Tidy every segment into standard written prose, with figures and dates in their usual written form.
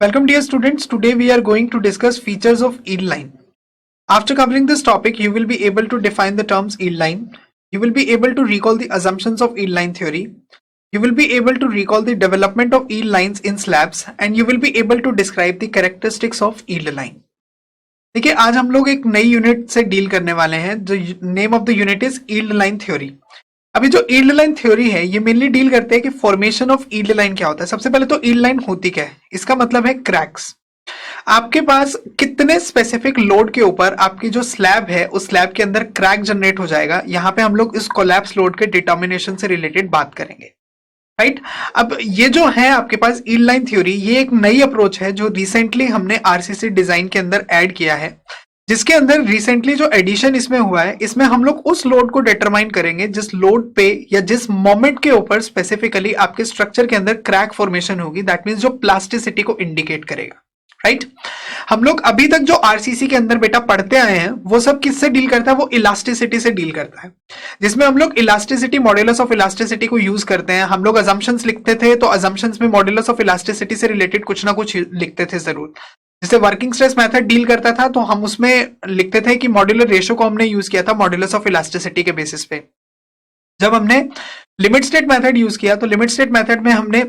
Welcome dear students, today we are going to discuss features of yield line. After covering this topic, you will be able to define the terms yield line, you will be able to recall the assumptions of yield line theory, you will be able to recall the development of yield lines in slabs and you will be able to describe the characteristics of yield line. देखिए आज हम लोग एक नई unit से deal करने वाले हैं जो name of the unit is yield line theory. अभी जो यील्ड लाइन थ्योरी है ये मेनली डील करते हैं कि फॉर्मेशन ऑफ यील्ड लाइन क्या होता है। सबसे पहले तो यील्ड लाइन होती क्या है, इसका मतलब है क्रैक्स। आपके पास कितने स्पेसिफिक लोड के ऊपर आपकी जो स्लैब है उस स्लैब के अंदर क्रैक जनरेट हो जाएगा, यहाँ पे हम लोग इस कोलैप्स लोड के डिटर्मिनेशन से रिलेटेड बात करेंगे, राइट। अब ये जो है आपके पास यील्ड लाइन थ्योरी, ये एक नई अप्रोच है जो रिसेंटली हमने आरसीसी डिजाइन के अंदर ऐड किया है, जिसके अंदर रिसेंटली जो एडिशन इसमें हुआ है, इसमें हम लोग उस लोड को डिटरमाइन करेंगे जिस लोड पे या जिस मोमेंट के ऊपर स्पेसिफिकली आपके स्ट्रक्चर के अंदर क्रैक फॉर्मेशन होगी, दैट मींस जो प्लास्टिसिटी को इंडिकेट करेगा, राइट। हम लोग अभी तक जो आरसीसी के अंदर बेटा पढ़ते आए हैं वो सब किससे डील करता है, वो इलास्टिसिटी से डील करता है, जिसमें हम लोग इलास्टिसिटी मॉड्यूलस ऑफ इलास्टिसिटी को यूज करते हैं। हम लोग अजम्पशंस लिखते थे तो अजम्पशंस में मॉड्यूलस ऑफ इलास्टिसिटी से रिलेटेड कुछ ना कुछ लिखते थे जरूर। जैसे वर्किंग स्ट्रेस मेथड डील करता था तो हम उसमें लिखते थे कि मॉड्यूलर रेशियो को हमने यूज किया था मॉड्यूलस ऑफ इलास्टिसिटी के बेसिस पे। जब हमने लिमिट स्टेट मेथड यूज किया तो लिमिट स्टेट मेथड में हमने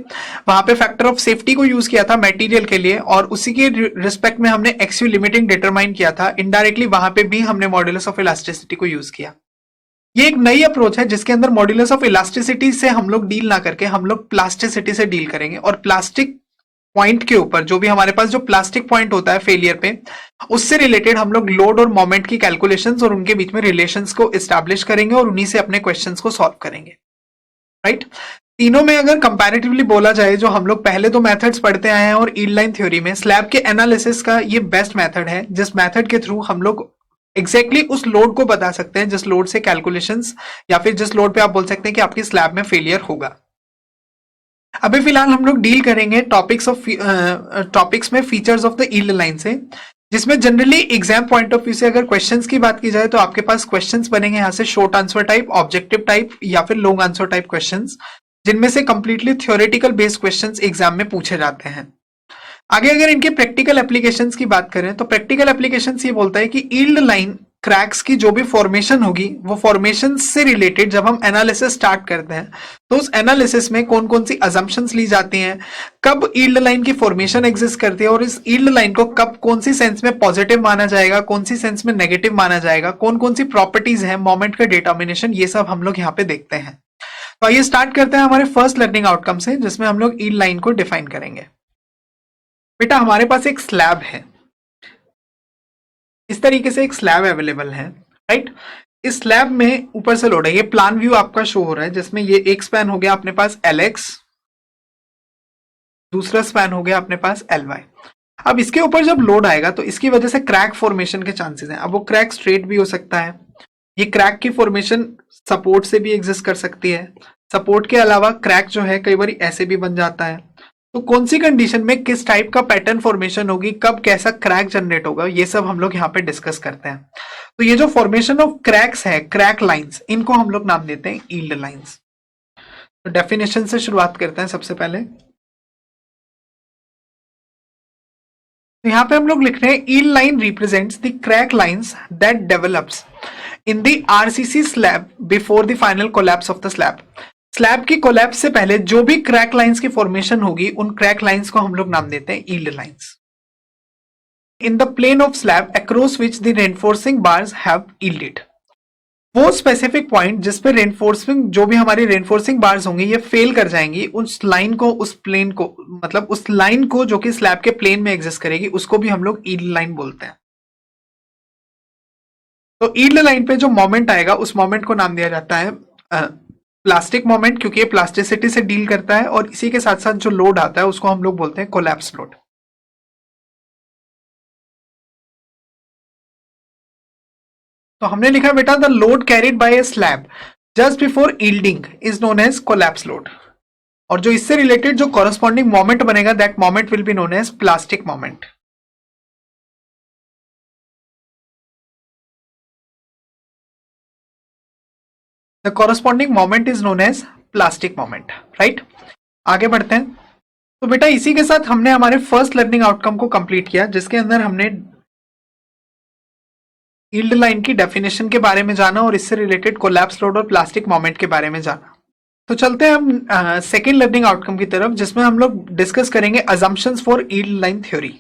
वहां पे फैक्टर ऑफ सेफ्टी को यूज किया था मटेरियल के लिए, और उसी के रिस्पेक्ट में हमने एक्सयू लिमिटिंग डिटरमाइन किया था। इनडायरेक्टली वहां पे भी हमने मॉड्यूलस ऑफ इलास्टिसिटी को यूज किया। ये एक नई अप्रोच है जिसके अंदर मॉड्यूलस ऑफ इलास्टिसिटी से हम लोग डील ना करके हम लोग प्लास्टिसिटी से डील करेंगे, और प्लास्टिक पॉइंट के ऊपर जो भी हमारे पास जो प्लास्टिक पॉइंट होता है फेलियर पे, उससे रिलेटेड हम लोग लोड और मोमेंट की कैलकुलेशंस और उनके बीच में रिलेशंस को एस्टैब्लिश करेंगे और उन्हीं से अपने क्वेश्चंस को सॉल्व करेंगे, राइट। तीनों में अगर कंपैरेटिवली बोला जाए, जो हम लोग पहले दो मेथड्स पढ़ते आए हैं और यील्ड लाइन थ्योरी में स्लैब के एनालिसिस का ये बेस्ट मेथड है, जिस मेथड के थ्रू हम लोग एग्जैक्टली उस लोड को बता सकते हैं जिस लोड से कैलकुलेशंस या फिर जिस लोड पे आप बोल सकते हैं कि आपकी स्लैब में फेलियर होगा। अभी फिलहाल हम लोग डील करेंगे टॉपिक्स में features of the yield line से, जिसमें generally exam point of view से अगर क्वेश्चंस की बात की जाए तो आपके पास क्वेश्चंस बनेंगे यहाँ से short answer type, objective type या फिर लॉन्ग आंसर टाइप क्वेश्चंस, जिनमें से completely theoretical based questions exam में पूछे जाते हैं। आगे अगर इनके प्रैक्टिकल एप्लीकेशंस की बात करें तो प्रैक्टिकल एप्लीकेशंस ये बोलता है कि यील्ड लाइन क्रैक्स की जो भी फॉर्मेशन होगी वो फॉर्मेशन से रिलेटेड जब हम एनालिसिस स्टार्ट करते हैं तो उस एनालिसिस में कौन कौन सी अजम्पशंस ली जाती हैं, कब यील्ड लाइन की फॉर्मेशन एग्जिस्ट करती है और इस यील्ड लाइन को कब कौन सी सेंस में पॉजिटिव माना जाएगा, कौन सी सेंस में नेगेटिव माना जाएगा, कौन कौन सी प्रॉपर्टीज है, मोमेंट का डिटर्मिनेशन, ये सब हम लोग यहाँ पे देखते हैं। तो आइए स्टार्ट करते हैं हमारे फर्स्ट लर्निंग आउटकम से, जिसमें हम लोग यील्ड लाइन को डिफाइन करेंगे। बेटा हमारे पास एक स्लैब है, इस तरीके से एक स्लैब अवेलेबल है, राइट। इस स्लैब में ऊपर से लोड है, ये प्लान व्यू आपका शो हो रहा है, जिसमें ये एक स्पैन हो गया अपने पास LX, दूसरा स्पैन हो गया अपने पास LY। अब इसके ऊपर जब लोड आएगा तो इसकी वजह से क्रैक फॉर्मेशन के चांसेस हैं। अब वो क्रैक स्ट्रेट भी हो सकता है, ये क्रैक की फॉर्मेशन सपोर्ट से भी एग्जिस्ट कर सकती है, सपोर्ट के अलावा क्रैक जो है कई बार ऐसे भी बन जाता है। तो कौन सी कंडीशन में किस टाइप का पैटर्न फॉर्मेशन होगी, कब कैसा क्रैक जनरेट होगा, ये सब हम लोग यहाँ पे डिस्कस करते हैं। तो ये जो फॉर्मेशन ऑफ क्रैक्स है, क्रैक लाइंस, इनको हम लोग नाम देते हैं यील्ड लाइंस। तो डेफिनेशन से शुरुआत करते हैं सबसे पहले। तो यहाँ पे हम लोग लिख रहे हैं yield line represents the crack lines that develops in the RCC slab before the final collapse of the slab. Slab की कोलैप्स से पहले जो भी क्रैक लाइंस की फॉर्मेशन होगी उन क्रैक लाइंस को हम लोग नाम देते हैं yield lines. In the plane of slab across which the reinforcing bars have yielded. वो स्पेसिफिक पॉइंट जिस पे रेनफोर्सिंग, जो भी हमारी रेनफोर्सिंग बार्स होंगी ये फेल कर जाएंगी, उस लाइन को, उस प्लेन को, मतलब उस लाइन को जो कि स्लैब के प्लेन में एग्जिस्ट करेगी, उसको भी हम लोग यील्ड लाइन बोलते हैं। तो यील्ड लाइन पे जो मोमेंट आएगा उस मोमेंट को नाम दिया जाता है प्लास्टिक मोमेंट, क्योंकि ये प्लास्टिसिटी से डील करता है, और इसी के साथ साथ जो लोड आता है उसको हम लोग बोलते हैं कोलैप्स लोड। तो हमने लिखा बेटा the load carried by a slab just before yielding is known as collapse load, और जो इससे रिलेटेड जो कॉरेस्पॉन्डिंग मोमेंट बनेगा that moment will be known as plastic moment. The corresponding moment is known as plastic moment, right. आगे बढ़ते हैं। तो बेटा इसी के साथ हमने हमारे फर्स्ट लर्निंग आउटकम को कंप्लीट किया, जिसके अंदर हमने यील्ड लाइन की डेफिनेशन के बारे में जाना और इससे रिलेटेड कोलैप्स लोड और प्लास्टिक मोमेंट के बारे में जाना। तो चलते हैं हम सेकेंड लर्निंग आउटकम की तरफ, जिसमें हम लोग डिस्कस करेंगे assumptions for yield line theory.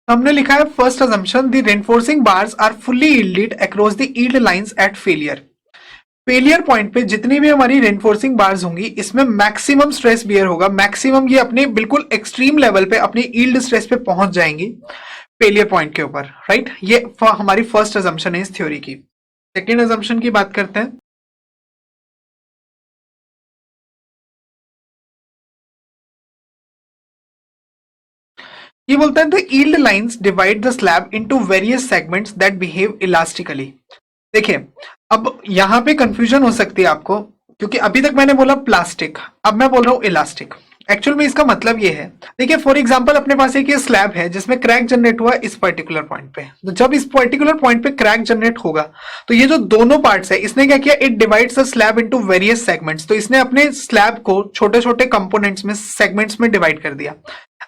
हमने लिखा है first assumption, the reinforcing bars are fully yielded across the yield lines at failure. Failure point पे जितनी भी हमारी रेनफोर्सिंग बार्स होंगी, इसमें मैक्सिमम स्ट्रेस बियर होगा, मैक्सिमम ये अपने बिल्कुल एक्सट्रीम लेवल पे अपनी यील्ड स्ट्रेस पे पहुंच जाएंगी फेलियर पॉइंट के ऊपर, राइट। ये हमारी फर्स्ट अजम्पशन है इस थ्योरी की। सेकेंड अजम्पशन की बात करते हैं। ये बोलता है the yield lines divide the slab into various segments that behave elastically. देखिए, अब यहां पे कंफ्यूजन हो सकती है आपको, क्योंकि अभी तक मैंने बोला प्लास्टिक, अब मैं बोल रहा हूं इलास्टिक। एक्चुअल में इसका मतलब ये है, देखिए फॉर एग्जांपल अपने पास एक ये स्लैब है जिसमें क्रैक जनरेट हुआ इस पर्टिकुलर पॉइंट पे। तो जब इस पर्टिकुलर पॉइंट पे क्रैक जनरेट होगा, तो ये जो दोनों पार्ट्स है, इसने क्या किया, it divides the slab into various segments. तो इसने अपने स्लैब को छोटे छोटे कंपोनेंट्स में, सेगमेंट्स में डिवाइड कर दिया।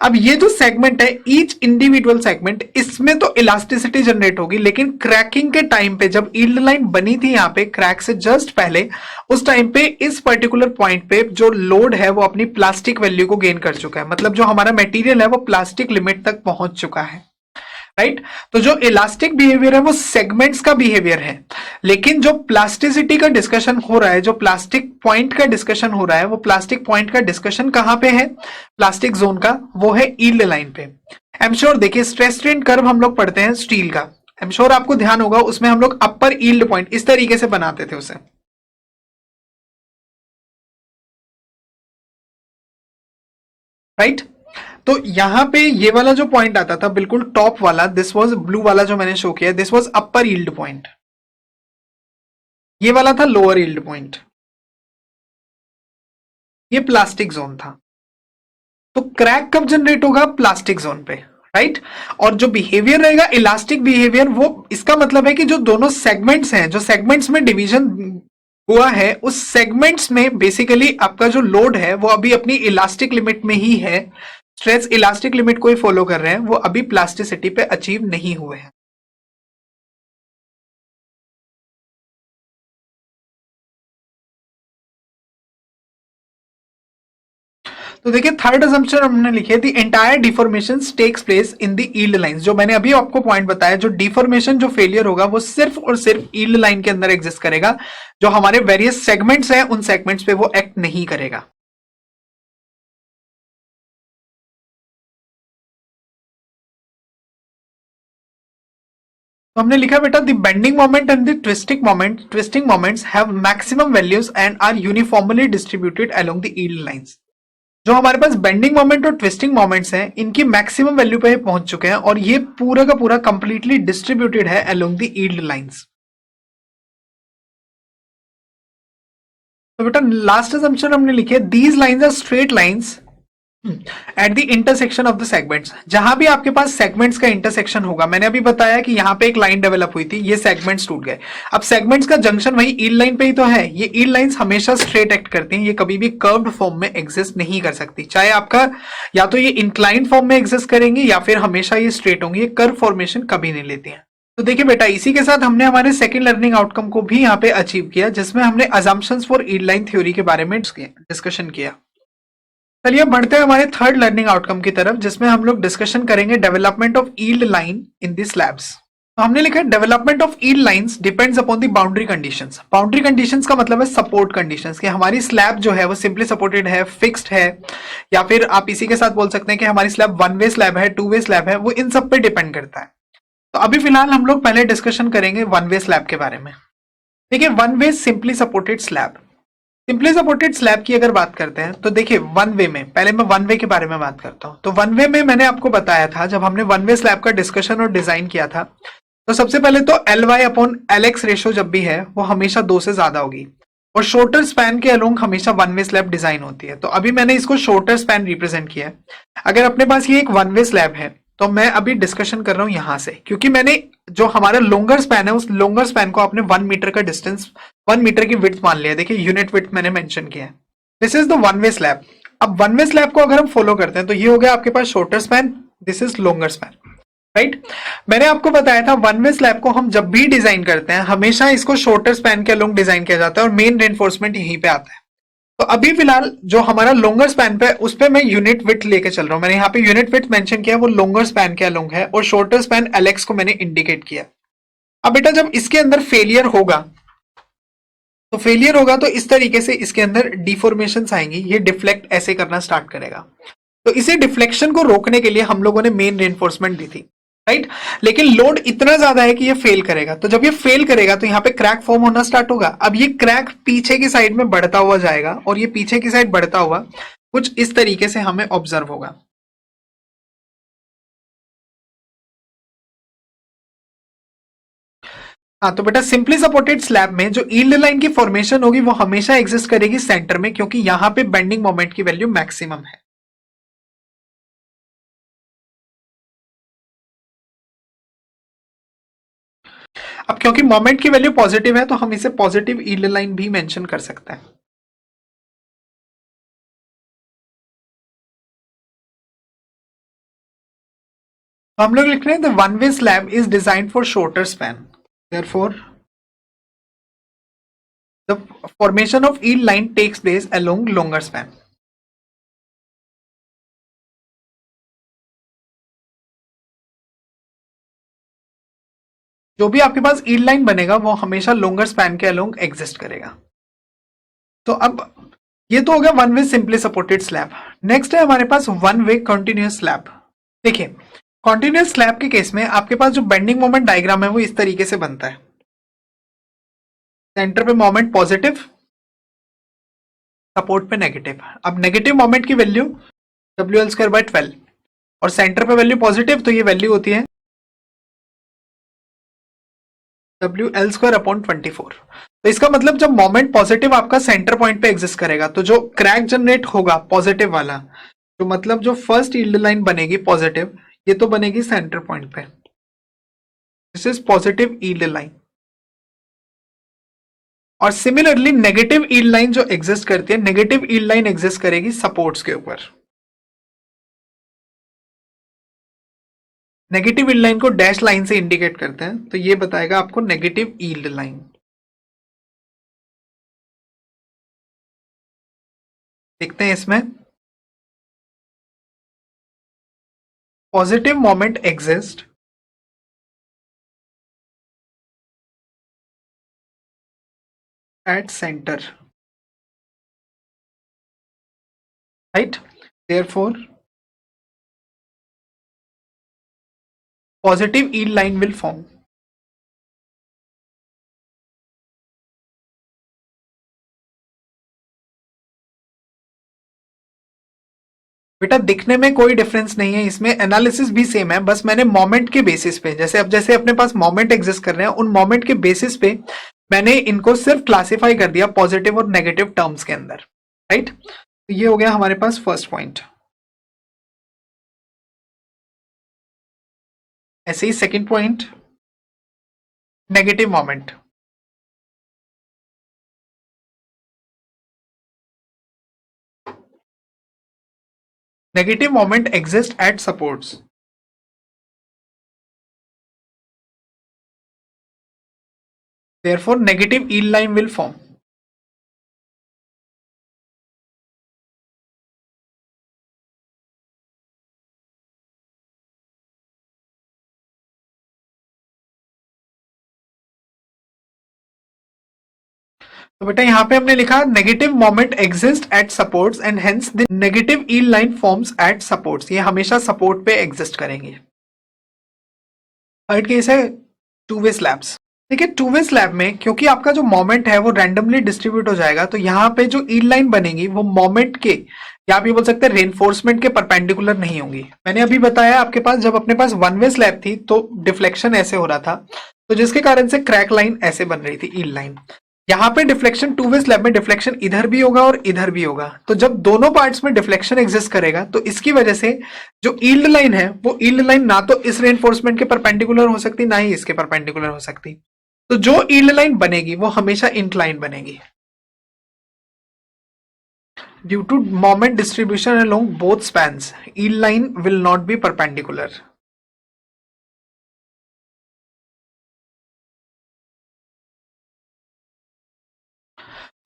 अब ये जो सेगमेंट है, ईच इंडिविजुअल सेगमेंट, इसमें तो इलास्टिसिटी जनरेट होगी, लेकिन क्रैकिंग के टाइम पे जब यील्ड लाइन बनी थी यहां पे क्रैक से जस्ट पहले, उस टाइम पे इस पर्टिकुलर पॉइंट पे जो लोड है वो अपनी प्लास्टिक वैल्यू को गेन कर चुका है, मतलब जो हमारा मटेरियल है वो प्लास्टिक लिमिट तक पहुंच चुका है, राइट। तो जो इलास्टिक बिहेवियर है वो सेगमेंट्स का बिहेवियर है, लेकिन जो प्लास्टिसिटी का डिस्कशन हो रहा है, जो प्लास्टिक पॉइंट का डिस्कशन हो रहा है, वो प्लास्टिक पॉइंट का डिस्कशन कहां पे है, प्लास्टिक जोन का, वो है यील्ड लाइन पे। आई एम श्योर, देखिए स्ट्रेस स्ट्रेन कर्व हम लोग पढ़ते हैं स्टील का, आई एम श्योर आपको ध्यान होगा, उसमें हम लोग अपर यील्ड पॉइंट इस तरीके से बनाते थे उसे, राइट। तो यहां पे ये वाला जो पॉइंट आता था बिल्कुल टॉप वाला, दिस वाज ब्लू वाला जो मैंने शो किया, this was upper yield point, ये वाला था लोअर यील्ड पॉइंट, ये प्लास्टिक जोन था। तो क्रैक कब जनरेट होगा, प्लास्टिक जोन पे, राइट। और जो बिहेवियर रहेगा इलास्टिक बिहेवियर, वो इसका मतलब है कि जो दोनों सेगमेंट्स हैं, जो सेगमेंट्स में डिवीजन हुआ है, उस सेगमेंट्स में बेसिकली आपका जो लोड है वो अभी अपनी इलास्टिक लिमिट में ही है, स्ट्रेस इलास्टिक लिमिट को ही फॉलो कर रहे हैं, वो अभी प्लास्टिसिटी पे अचीव नहीं हुए हैं। तो देखिए थर्ड अजम्पशन हमने लिखे, the entire deformation takes place in the yield lines. जो मैंने अभी आपको पॉइंट बताया, जो डिफॉर्मेशन, जो फेलियर होगा, वो सिर्फ और सिर्फ यील्ड लाइन के अंदर एग्जिस्ट करेगा, जो हमारे वेरियस सेगमेंट्स हैं उन सेगमेंट्स पे वो एक्ट नहीं करेगा। तो हमने लिखा बेटा, the bending moment and the twisting moments have maximum values and are uniformly distributed along the yield lines. जो हमारे पास बेंडिंग मोमेंट और ट्विस्टिंग मोमेंट्स हैं, इनकी मैक्सिमम वैल्यू पे पहुंच चुके हैं, और ये पूरा का पूरा कंप्लीटली डिस्ट्रीब्यूटेड है अलोंग द यील्ड लाइंस। तो बेटा लास्ट असम्पशन हमने लिखी है, these lines are straight lines at the intersection of the segments. जहां भी आपके पास सेगमेंट्स का इंटरसेक्शन होगा, मैंने अभी बताया कि यहां पे एक लाइन डेवलप हुई थी, ये सेगमेंट्स टूट गए, अब सेगमेंट्स का जंक्शन वही यील्ड लाइन पे ही तो है। ये यील्ड लाइंस हमेशा स्ट्रेट एक्ट करती हैं, ये कभी भी कर्व्ड फॉर्म में एग्जिस्ट नहीं कर सकती, चाहे आपका या तो ये इंक्लाइन फॉर्म में एग्जिस्ट करेंगी या फिर हमेशा ये स्ट्रेट होंगी, ये कर्व फॉर्मेशन कभी नहीं लेती है। तो देखिए बेटा, इसी के साथ हमने हमारे सेकंड लर्निंग आउटकम को भी यहाँ पे अचीव किया, जिसमें हमने assumptions for yield line theory के बारे में डिस्कशन किया। चलिए बढ़ते हैं हमारे थर्ड लर्निंग आउटकम की तरफ, जिसमें हम लोग डिस्कशन करेंगे development of yield line in the slabs. तो हमने लिखा है development of yield lines depends upon the boundary conditions. Boundary conditions का मतलब है सपोर्ट कंडीशंस, कि हमारी स्लैब जो है वो सिंपली सपोर्टेड है, फिक्स्ड है, या फिर आप इसी के साथ बोल सकते हैं कि हमारी स्लैब वन वे स्लैब है, टू वे स्लैब है, वो इन सब पे डिपेंड करता है। तो अभी फिलहाल हम लोग पहले डिस्कशन करेंगे वन वे स्लैब के बारे में। देखिए one way simply supported slab, simply supported slab की अगर बात करते हैं, तो देखिए वन वे में, पहले मैं वन वे के बारे में बात करता हूं। तो वन वे में मैंने आपको बताया था, जब हमने वन वे स्लैब का डिस्कशन और डिजाइन किया था, तो सबसे पहले तो L Y upon L X ratio जब भी है वो हमेशा 2 से ज्यादा होगी, और शॉर्टर स्पैन के अलोंग हमेशा वन वे स्लैब डिजाइन होती है। तो अभी मैंने इसको शॉर्टर स्पैन रिप्रेजेंट किया है। अगर अपने पास ये एक वन वे स्लैब है, तो मैं अभी डिस्कशन कर रहा हूं यहां से, क्योंकि मैंने जो हमारा लॉन्गर स्पैन है, उस लॉन्गर स्पैन को आपने 1 मीटर का डिस्टेंस, 1 मीटर की विड्थ मान लिया। देखिए यूनिट विड्थ मैंने मेंशन किया है। This is the one way slab. अब वन वे स्लैब को अगर हम फॉलो करते हैं तो ये हो गया आपके पास shorter span, this is longer span, right. मैंने आपको बताया था वन वे स्लैब को हम जब भी डिजाइन करते हैं हमेशा इसको शॉर्टर स्पैन के अलोंग डिजाइन किया जाता है और मेन रेनफोर्समेंट यहीं पे आता है। तो अभी फिलहाल जो हमारा लॉन्गर स्पैन पे उस पे मैं यूनिट विड्थ लेके चल रहा हूं, मैंने यहाँ पे यूनिट विड्थ मेंशन किया, वो लॉन्गर स्पैन के अलोंग है और शॉर्टर स्पैन एलेक्स को मैंने इंडिकेट किया। अब बेटा जब इसके अंदर फेलियर होगा तो इस तरीके से इसके अंदर डिफॉर्मेशन आएंगी, ये डिफ्लेक्ट ऐसे करना स्टार्ट करेगा। तो इसे डिफ्लेक्शन को रोकने के लिए हम लोगों ने मेन रेनफोर्समेंट दी थी, राइट। लेकिन लोड इतना ज्यादा है कि ये फेल करेगा, तो जब ये फेल करेगा तो यहाँ पे क्रैक फॉर्म होना स्टार्ट होगा। अब ये क्रैक पीछे की साइड में बढ़ता हुआ जाएगा और ये पीछे की साइड बढ़ता हुआ कुछ इस तरीके से हमें ऑब्जर्व होगा। हाँ, तो बेटा सिंपली सपोर्टेड स्लैब में जो यील्ड लाइन की फॉर्मेशन होगी वो हमेशा एग्जिस्ट करेगी सेंटर में, क्योंकि यहां पे बेंडिंग मोमेंट की वैल्यू मैक्सिमम है। अब क्योंकि मोमेंट की वैल्यू पॉजिटिव है तो हम इसे पॉजिटिव यील्ड लाइन भी मेंशन कर सकते हैं। तो हम लोग लिख रहे हैं the one way slab is design for shorter span, therefore the formation of yield line takes place along longer span. जो भी आपके पास यील्ड लाइन बनेगा वो हमेशा लॉन्गर स्पैन के अलोंग एग्जिस्ट करेगा। तो अब ये तो हो गया one way simply supported slab. Next है हमारे पास वन वे कंटिन्यूअस स्लैब। देखिए कंटिन्यूअस स्लैब के केस में आपके पास जो बेंडिंग मोमेंट डायग्राम है वो इस तरीके से बनता है। सेंटर पे मोमेंट पॉजिटिव, सपोर्ट पे नेगेटिव। अब नेगेटिव मोमेंट की वैल्यू WL²/12 और सेंटर पे वैल्यू पॉजिटिव, तो ये वैल्यू होती है WL²/24। तो इसका मतलब जब मोमेंट पॉजिटिव आपका सेंटर पॉइंट पे एग्जिस्ट करेगा तो जो क्रैक जनरेट होगा पॉजिटिव वाला, तो मतलब जो फर्स्ट यील्ड लाइन बनेगी पॉजिटिव, ये तो बनेगी सेंटर पॉइंट पे, this is positive yield line. और सिमिलरली नेगेटिव यील्ड लाइन जो एग्जिस्ट करती है, नेगेटिव यील्ड लाइन एग्जिस्ट करेगी सपोर्ट्स के ऊपर। नेगेटिव यील्ड लाइन को डैश लाइन से इंडिकेट करते हैं, तो ये बताएगा आपको नेगेटिव यील्ड लाइन। देखते हैं इसमें positive moment exist at center, right? Therefore positive yield line will form. बेटा दिखने में कोई डिफरेंस नहीं है, इसमें एनालिसिस भी सेम है, बस मैंने मोमेंट के बेसिस पे, जैसे अपने पास मोमेंट एग्जिस्ट कर रहे हैं, उन मोमेंट के बेसिस पे मैंने इनको सिर्फ क्लासिफाई कर दिया पॉजिटिव और नेगेटिव टर्म्स के अंदर, राइट। तो ये हो गया हमारे पास फर्स्ट पॉइंट। ऐसे ही second point, negative moment. Negative moment exists at supports. Therefore, negative yield line will form. तो बेटा यहाँ पे हमने लिखा negative moment exist at supports and hence the negative yield line forms at supports. ये हमेशा सपोर्ट पे एग्जिस्ट करेंगे। थर्ड केस है टू वे स्लैब्स। देखिए टू वे स्लैब में क्योंकि आपका जो मोमेंट है वो रैंडमली डिस्ट्रीब्यूट हो जाएगा, तो यहाँ पे जो यील्ड लाइन बनेगी वो मोमेंट के, या आप ये बोल सकते हैं रेनफोर्समेंट के परपेंडिकुलर नहीं होंगी। मैंने अभी बताया आपके पास जब अपने पास वन वे स्लैब थी तो डिफ्लेक्शन ऐसे हो रहा था, तो जिसके कारण से क्रैक लाइन ऐसे बन रही थी यील्ड लाइन। यहाँ पे डिफ्लेक्शन टू वे स्लैब में डिफ्लेक्शन इधर भी होगा और इधर भी होगा, तो जब दोनों पार्ट्स में डिफ्लेक्शन एग्जिस्ट करेगा तो इसकी वजह से जो यील्ड लाइन है वो यील्ड लाइन ना तो इस रेनफोर्समेंट के परपेंडिकुलर हो सकती, ना ही इसके परपेंडिकुलर हो सकती। तो जो यील्ड लाइन बनेगी वो हमेशा इंक्लाइन बनेगी। Due to moment distribution along both spans yield line will not be perpendicular.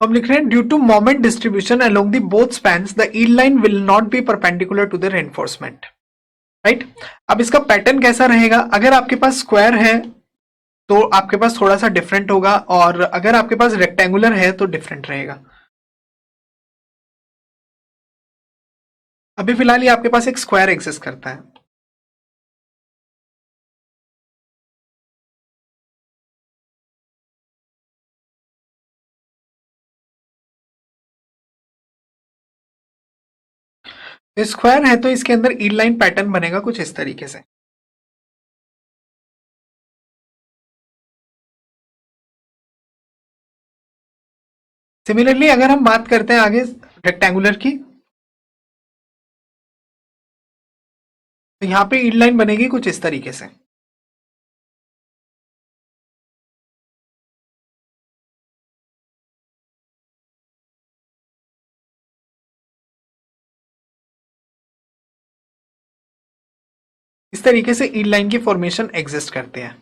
हम लिख रहे हैं due to moment distribution along the both spans the yield line will not be perpendicular to the reinforcement. Right, अब इसका pattern कैसा रहेगा? अगर आपके पास स्क्वायर है तो आपके पास थोड़ा सा डिफरेंट होगा, और अगर आपके पास रेक्टेंगुलर है तो डिफरेंट रहेगा। अभी फिलहाल ये आपके पास एक स्क्वायर एग्जिस्ट करता है। स्क्वायर है तो इसके अंदर yield लाइन पैटर्न बनेगा कुछ इस तरीके से। सिमिलरली अगर हम बात करते हैं आगे रेक्टेंगुलर की, तो यहां पे yield लाइन बनेगी कुछ इस तरीके से। इस तरीके से yield लाइन की फॉर्मेशन एग्जिस्ट करते हैं।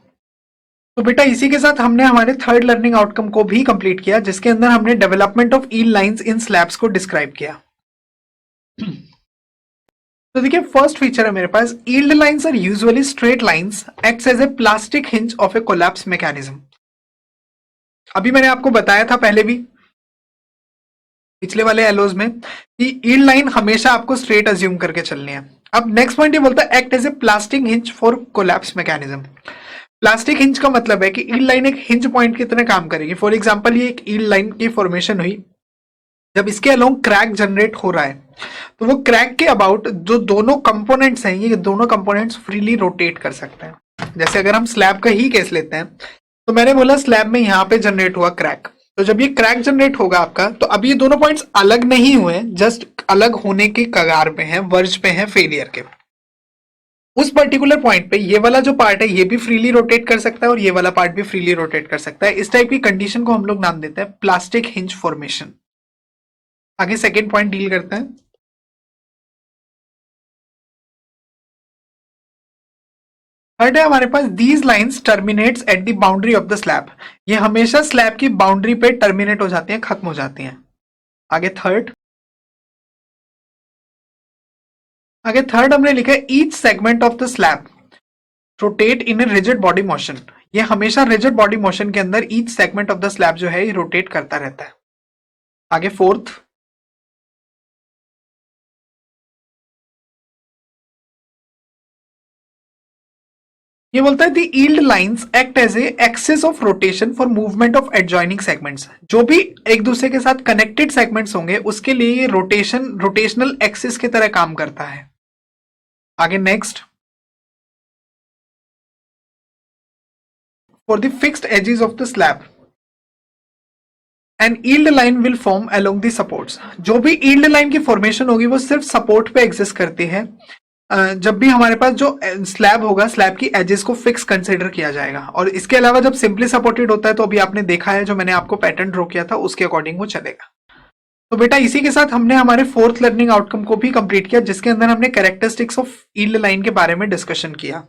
तो बेटा इसी के साथ हमने हमारे थर्ड लर्निंग आउटकम को भी कंप्लीट किया, जिसके अंदर हमने development of yield lines in slabs को डिस्क्राइब किया। तो देखिए फर्स्ट फीचर है मेरे पास, yield lines are usually straight lines acts as a plastic hinge of a collapse mechanism. अभी मैंने आपको बताया था पहले भी पिछले वाले एलोज में कि yield लाइन हमेशा आपको स्ट्रेट अज्यूम करके चलनी है। अब नेक्स्ट पॉइंट ये बोलता है act as a plastic hinge for collapse mechanism. Plastic hinge का मतलब है कि yield लाइन एक हिंज पॉइंट की तरह काम करेगी। फॉर एग्जांपल ये एक yield लाइन की फॉर्मेशन हुई, जब इसके अलोंग क्रैक जनरेट हो रहा है तो वो क्रैक के अबाउट जो दोनों कंपोनेंट्स हैं, ये दोनों कंपोनेंट्स फ्रीली रोटेट कर सकते हैं। जैसे अगर हम स्लैब का ही केस लेते हैं, तो मैंने बोला स्लैब में यहाँ पे जनरेट हुआ क्रैक, तो जब ये क्रैक जनरेट होगा आपका, तो अब ये दोनों पॉइंट्स अलग नहीं हुए, जस्ट अलग होने के कगार पे हैं, वर्ज पे हैं फेलियर के। उस पर्टिकुलर पॉइंट पे ये वाला जो पार्ट है ये भी फ्रीली रोटेट कर सकता है और ये वाला पार्ट भी फ्रीली रोटेट कर सकता है। इस टाइप की कंडीशन को हम लोग नाम देते हैं प्लास्टिक हिंज फॉर्मेशन। आगे सेकेंड पॉइंट डील करते हैं। थर्ड है हमारे पास these lines terminates at the boundary of the slab. ये हमेशा स्लैब की बाउंड्री पे टर्मिनेट हो जाती हैं, खत्म हो जाती हैं। आगे थर्ड हमने लिखा है each segment of the slab rotate in a rigid body motion. ये हमेशा रिजिड बॉडी मोशन के अंदर each segment of the slab जो है ये रोटेट करता रहता है। आगे फोर्थ, ये बोलता है the yield lines act as a axis of rotation for movement of adjoining segments. जो भी एक दूसरे के साथ कनेक्टेड सेगमेंट्स होंगे उसके लिए ये रोटेशनल एक्सिस की तरह काम करता है। आगे next, for the fixed edges of the slab and yield line will form along the supports. जो भी yield लाइन की फॉर्मेशन होगी वो सिर्फ सपोर्ट पे एग्जिस्ट करती है। जब भी हमारे पास जो स्लैब होगा, स्लैब की एजेस को फिक्स कंसीडर किया जाएगा। और इसके अलावा जब सिंपली सपोर्टेड होता है तो अभी आपने देखा है, जो मैंने आपको पैटर्न ड्रॉ किया था उसके अकॉर्डिंग वो चलेगा। तो बेटा इसी के साथ हमने हमारे फोर्थ लर्निंग आउटकम को भी कंप्लीट किया, जिसके अंदर हमने कैरेक्टरिस्टिक्स ऑफ yield लाइन के बारे में डिस्कशन किया।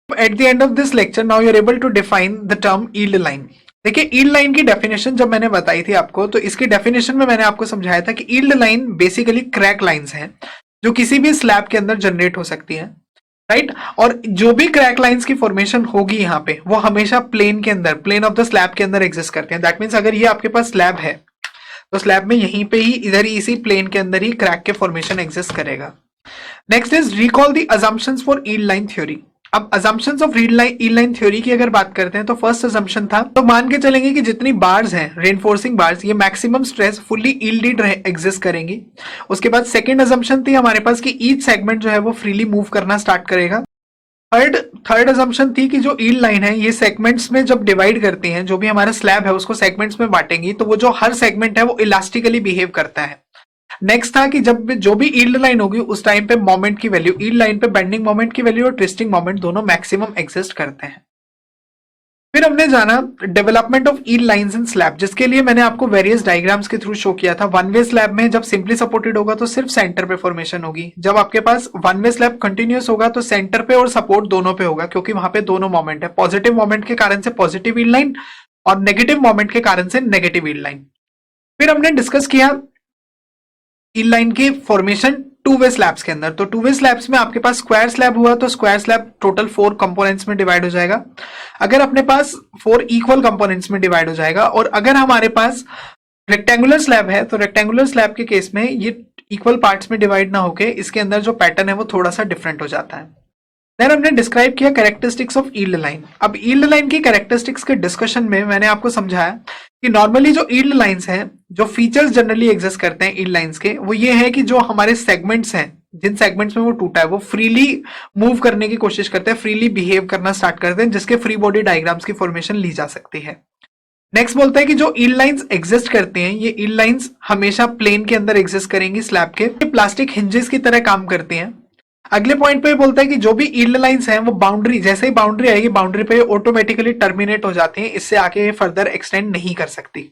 At the end of this lecture now you are able to define the term yield line. देखिए yield लाइन की डेफिनेशन जब मैंने बताई थी आपको, तो इसकी डेफिनेशन में मैंने आपको समझाया था कि yield line basically crack lines हैं जो किसी भी स्लैब के अंदर जनरेट हो सकती है, राइट। और जो भी क्रैक लाइंस की फॉर्मेशन होगी यहाँ पे वो हमेशा प्लेन के अंदर, प्लेन ऑफ द स्लैब के अंदर एग्जिस्ट करते हैं। दैट मीन्स अगर ये आपके पास स्लैब है तो स्लैब में यहीं पे ही, इधर ही, इसी प्लेन के अंदर ही क्रैक के फॉर्मेशन एग्जिस्ट करेगा। Next is recall the assumptions for yield line theory. अब assumptions of yield line theory की अगर बात करते हैं तो फर्स्ट अजम्पशन था, तो मान के चलेंगे कि जितनी बार्स हैं, रेनफोर्सिंग बार्स, ये maximum stress fully yielded exist करेंगी। उसके बाद सेकंड अजम्पशन थी हमारे पास कि ईच सेगमेंट जो है वो फ्रीली मूव करना स्टार्ट करेगा। थर्ड अजम्पशन थी कि जो yield लाइन है ये सेगमेंट्स में जब डिवाइड करती हैं, जो भी हमारा स्लैब है उसको सेगमेंट्स में बांटेंगी, तो वो जो हर सेगमेंट है वो इलास्टिकली बिहेव करता है। नेक्स्ट था कि जब जो भी yield लाइन होगी उस टाइम पे मोमेंट की वैल्यू, yield लाइन पे बेंडिंग मोमेंट की वैल्यू और ट्विस्टिंग मोमेंट दोनों मैक्सिमम एग्जिस्ट करते हैं। फिर हमने जाना development of yield lines in slab, जिसके लिए मैंने आपको वेरियस डायग्राम्स के थ्रू शो किया था। वन वे स्लैब में जब सिंपली सपोर्टेड होगा तो सिर्फ सेंटर पे फॉर्मेशन होगी। जब आपके पास वन वे स्लैब कंटिन्यूस होगा तो सेंटर पे और सपोर्ट दोनों पे होगा, क्योंकि वहां पे दोनों मोमेंट है। पॉजिटिव मोमेंट के कारण से पॉजिटिव ईल्ड लाइन और नेगेटिव मोमेंट के कारण से नेगेटिव ईल्ड लाइन। फिर हमने डिस्कस किया ईल्ड लाइन की फॉर्मेशन टू वे स्लैब्स के अंदर। तो टू वे स्लैब्स में आपके पास स्क्वायर स्लैब हुआ तो स्क्वायर स्लैब टोटल 4 कंपोनेंट्स में डिवाइड हो जाएगा। अगर अपने पास 4 इक्वल कंपोनेंट्स में डिवाइड हो जाएगा। और अगर हमारे पास रेक्टेंगुलर स्लैब है तो रेक्टेंगुलर स्लैब के केस में ये इक्वल पार्ट्स में डिवाइड ना होके इसके अंदर जो पैटर्न है वो थोड़ा सा डिफरेंट हो जाता है। देन हमने डिस्क्राइब किया कैरेक्टरिस्टिक्स ऑफ ईल्ड लाइन। अब ईल्ड लाइन की कैरेक्टरिस्टिक्स के डिस्कशन में मैंने आपको समझाया कि नॉर्मली जो ईल्ड लाइंस हैं, जो फीचर्स जनरली एग्जिस्ट करते हैं ईल्ड लाइंस के, वो ये है कि जो हमारे सेगमेंट्स हैं, जिन सेगमेंट्स में वो टूटा है, वो फ्रीली मूव करने की कोशिश करते हैं, फ्रीली बिहेव करना स्टार्ट करते हैं, जिसके फ्री बॉडी डायग्राम्स की फॉर्मेशन ली जा सकती है। नेक्स्ट बोलता है कि जो ईल्ड लाइंस एग्जिस्ट करते हैं, ये ईल्ड लाइंस हमेशा प्लेन के अंदर एग्जिस्ट करेंगी स्लैब के, प्लास्टिक हिंजेस की तरह काम करते हैं। अगले पॉइंट पे बोलता है कि जो भी ईल्ड लाइंस हैं वो बाउंड्री, जैसे ही बाउंड्री आएगी बाउंड्री पे ऑटोमेटिकली टर्मिनेट हो जाती हैं, इससे आगे फर्दर एक्सटेंड नहीं कर सकती।